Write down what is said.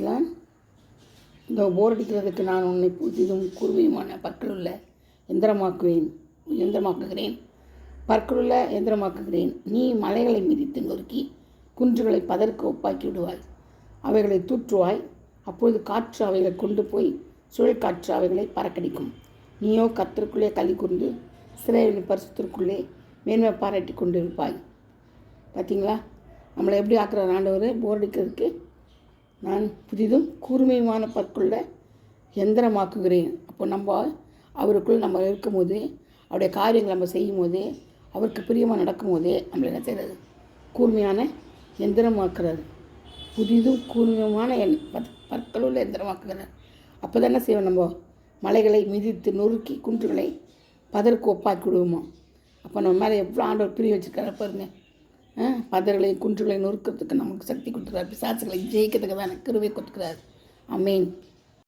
பிரைஸ்லாம். இந்த போர் அடிக்கிறதுக்கு நான் உன்னை புதிதும் கூர்மையுமான பற்களுள்ள எந்திரமாக்குகிறேன். பற்களுள்ள எந்திரமாக்குகிறேன். நீ மலைகளை மிதித்து நொறுக்கி குன்றுகளை பதற்கு ஒப்பாக்கி விடுவாய். அவைகளை தூற்றுவாய். அப்பொழுது காற்று அவைகளை கொண்டு போய் சுழல் காற்று அவைகளை பறக்கடிக்கும். நீயோ கர்த்தருக்குள்ளே களி கூர்ந்து இஸ்ரவேலின் பரிசுத்தருக்குள்ளே மேன்மை பாராட்டி கொண்டு இருப்பாய். பார்த்தீங்களா, நம்மளை எப்படி ஆக்குறார் ஆண்டவர்? போர் அடிக்கிறதுக்கு நான் புதிதும் கூர்மையுமான பற்களுள்ள எந்திரமாக்குகிறேன். அப்போ நம்ம அவருக்குள் நம்ம இருக்கும்போது, அவருடைய காரியங்கள் நம்ம செய்யும் போது, அவருக்கு பிரியமாக நடக்கும் போதே நம்மளை என்ன செய்கிறது? கூர்மையான எந்திரமாக்குறாரு. புதிதும் கூர்மையுமான பற்களுள்ள எந்திரமாக்குகிறார். அப்போ தானே செய்வோம், நம்ம மலைகளை மிதித்து நொறுக்கி குன்றுகளை பதருக்கு ஒப்பாக்கி விடுவோமா? அப்போ நம்ம மேலே எவ்வளோ ஆண்டவர் பிரிய வச்சுருக்காரு பாருங்க. பதர்களையும் குன்றுகளை நொறுக்கிறதுக்கு நமக்கு சக்தி கொடுத்துக்கிறார். பிசாசுகளை ஜெயிக்கிறதுக்கு தான் கிருபை கொடுத்துக்கிறார். ஆமென்.